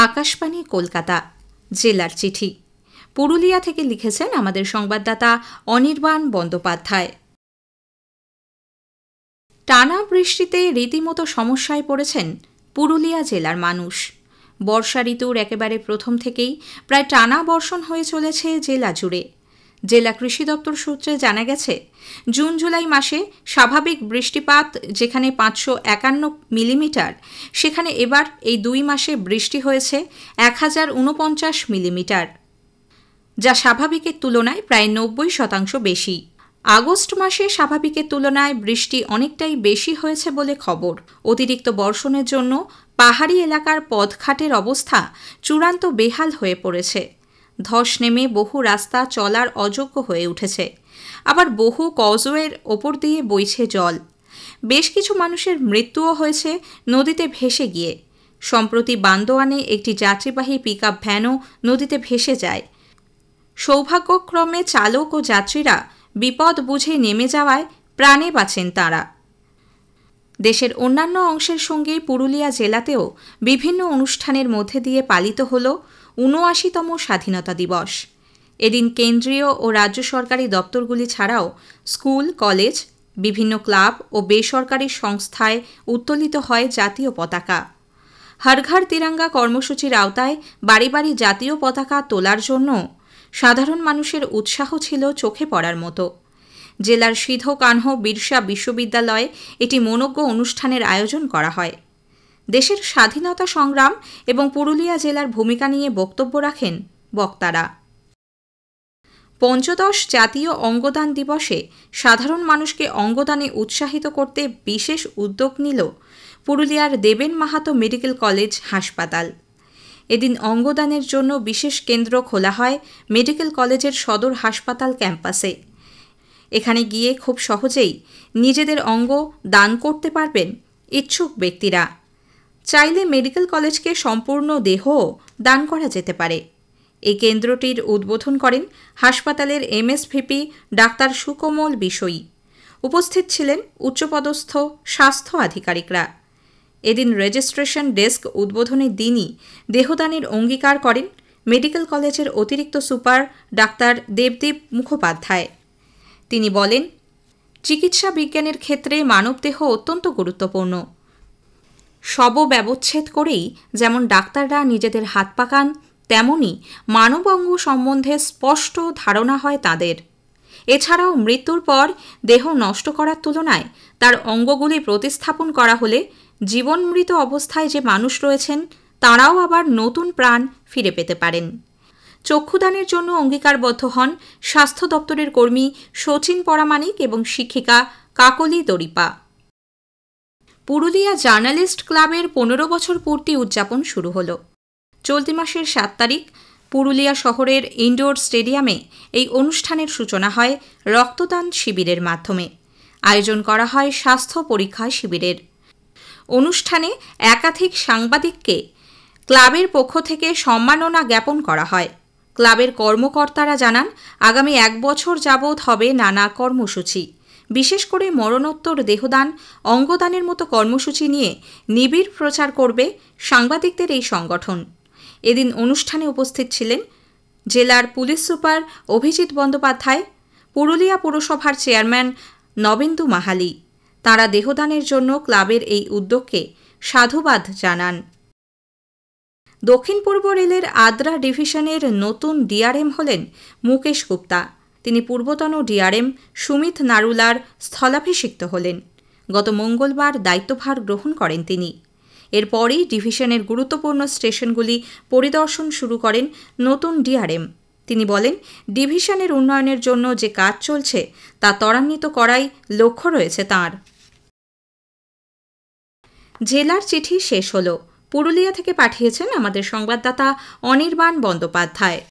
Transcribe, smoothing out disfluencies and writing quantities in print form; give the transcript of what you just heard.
আকাশবাণী কলকাতা জেলার চিঠি পুরুলিয়া থেকে লিখেছেন আমাদের সংবাদদাতা অনির্বাণ বন্দ্যোপাধ্যায়। টানা বৃষ্টিতে রীতিমতো সমস্যায় পড়েছেন পুরুলিয়া জেলার মানুষ। বর্ষা ঋতুর একেবারে প্রথম থেকেই প্রায় টানা বর্ষণ হয়ে চলেছে জেলা জুড়ে। জেলা কৃষি দপ্তর সূত্রে জানা গেছে, জুন জুলাই মাসে স্বাভাবিক বৃষ্টিপাত যেখানে 551 মিলিমিটার, সেখানে এবার এই 2 মাসে বৃষ্টি হয়েছে 1049 মিলিমিটার, যা স্বাভাবিকের তুলনায় প্রায় 90% বেশি। আগস্ট মাসে স্বাভাবিকের তুলনায় বৃষ্টি অনেকটাই বেশি হয়েছে বলে খবর। অতিরিক্ত বর্ষণের জন্য পাহাড়ি এলাকার পথঘাটের অবস্থা চূড়ান্ত বেহাল হয়ে পড়েছে। ধস নেমে বহু রাস্তা চলার অযোগ্য হয়ে উঠেছে, আবার বহু কজওয়ের ওপর দিয়ে বইছে জল। বেশ কিছু মানুষের মৃত্যুও হয়েছে নদীতে ভেসে গিয়ে। সম্প্রতি বান্দোয়ানে একটি যাত্রীবাহী পিকআপ ভ্যানও নদীতে ভেসে যায়। সৌভাগ্যক্রমে চালক ও যাত্রীরা বিপদ বুঝে নেমে যাওয়ায় প্রাণে বাঁচেন তাঁরা। দেশের অন্যান্য অংশের সঙ্গে পুরুলিয়া জেলাতেও বিভিন্ন অনুষ্ঠানের মধ্যে দিয়ে পালিত হল ৭৯তম স্বাধীনতা দিবস। এদিন কেন্দ্রীয় ও রাজ্য সরকারি দপ্তরগুলি ছাড়াও স্কুল, কলেজ, বিভিন্ন ক্লাব ও বেসরকারি সংস্থায় উত্তোলিত হয় জাতীয় পতাকা। হর ঘর তিরঙ্গা কর্মসূচির আওতায় বাড়ি বাড়ি জাতীয় পতাকা তোলার জন্য সাধারণ মানুষের উৎসাহ ছিল চোখে পড়ার মতো। জেলার সিধো কানহো বিরসা বিশ্ববিদ্যালয়ে এটি মনোজ্ঞ অনুষ্ঠানের আয়োজন করা হয়। দেশের স্বাধীনতা সংগ্রাম এবং পুরুলিয়া জেলার ভূমিকা নিয়ে বক্তব্য রাখেন বক্তারা। পঞ্চদশ জাতীয় অঙ্গদান দিবসে সাধারণ মানুষকে অঙ্গদানে উৎসাহিত করতে বিশেষ উদ্যোগ নিল পুরুলিয়ার দেবেন মাহাতো মেডিকেল কলেজ হাসপাতাল। এদিন অঙ্গদানের জন্য বিশেষ কেন্দ্র খোলা হয় মেডিকেল কলেজের সদর হাসপাতাল ক্যাম্পাসে। এখানে গিয়ে খুব সহজেই নিজেদের অঙ্গ দান করতে পারবেন ইচ্ছুক ব্যক্তিরা। চাইলে মেডিকেল কলেজকে সম্পূর্ণ দেহও দান করা যেতে পারে। এই কেন্দ্রটির উদ্বোধন করেন হাসপাতালের এমএসভিপি ডাক্তার সুকোমল বিষয়ী। উপস্থিত ছিলেন উচ্চপদস্থ স্বাস্থ্য আধিকারিকরা। এদিন রেজিস্ট্রেশন ডেস্ক উদ্বোধনের দিনই দেহদানের অঙ্গীকার করেন মেডিকেল কলেজের অতিরিক্ত সুপার ডাক্তার দেবদীপ মুখোপাধ্যায়। তিনি বলেন, চিকিৎসা বিজ্ঞানের ক্ষেত্রে মানবদেহ অত্যন্ত গুরুত্বপূর্ণ। শব ব্যবচ্ছেদ করেই যেমন ডাক্তাররা নিজেদের হাত পাকান, তেমনি মানব অঙ্গ সম্বন্ধে স্পষ্ট ধারণা হয় তাঁদের। এছাড়াও মৃত্যুর পর দেহ নষ্ট করার তুলনায় তার অঙ্গগুলি প্রতিস্থাপন করা হলে জীবনমৃত অবস্থায় যে মানুষ রয়েছেন তাঁরাও আবার নতুন প্রাণ ফিরে পেতে পারেন। চক্ষুদানের জন্য অঙ্গীকারবদ্ধ হন স্বাস্থ্য দপ্তরের কর্মী শচীন পরামানিক এবং শিক্ষিকা কাকলি দরিপা। পুরুলিয়া জার্নালিস্ট ক্লাবের 15 বছর পূর্তি উদযাপন শুরু হল। চলতি মাসের 7 তারিখ পুরুলিয়া শহরের ইনডোর স্টেডিয়ামে এই অনুষ্ঠানের সূচনা হয় রক্তদান শিবিরের মাধ্যমে। আয়োজন করা হয় স্বাস্থ্য পরীক্ষা শিবিরের। অনুষ্ঠানে একাধিক সাংবাদিককে ক্লাবের পক্ষ থেকে সম্মাননা জ্ঞাপন করা হয়। ক্লাবের কর্মকর্তারা জানান, আগামী 1 বছর যাবৎ হবে নানা কর্মসূচি। বিশেষ করে মরণোত্তর দেহদান, অঙ্গদানের মতো কর্মসূচি নিয়ে নিবিড় প্রচার করবে সাংবাদিকদের এই সংগঠন। এদিন অনুষ্ঠানে উপস্থিত ছিলেন জেলার পুলিশ সুপার অভিজিৎ বন্দ্যোপাধ্যায়, পুরুলিয়া পুরসভার চেয়ারম্যান নবেন্দু মাহালি। তাঁরা দেহদানের জন্য ক্লাবের এই উদ্যোগকে সাধুবাদ জানান। দক্ষিণ পূর্ব রেলের আদ্রা ডিভিশনের নতুন ডিআরএম হলেন মুকেশ গুপ্তা। তিনি পূর্বতন ডিআরএম সুমিত নারুলার স্থলাভিষিক্ত হলেন। গত মঙ্গলবার দায়িত্বভার গ্রহণ করেন তিনি। এরপরই ডিভিশনের গুরুত্বপূর্ণ স্টেশনগুলি পরিদর্শন শুরু করেন নতুন ডিআরএম। তিনি বলেন, ডিভিশনের উন্নয়নের জন্য যে কাজ চলছে তা ত্বরান্বিত করাই লক্ষ্য রয়েছে তাঁর। জেলার চিঠি শেষ হল। পুরুলিয়া থেকে পাঠিয়েছেন আমাদের সংবাদদাতা অনির্বাণ বন্দ্যোপাধ্যায়।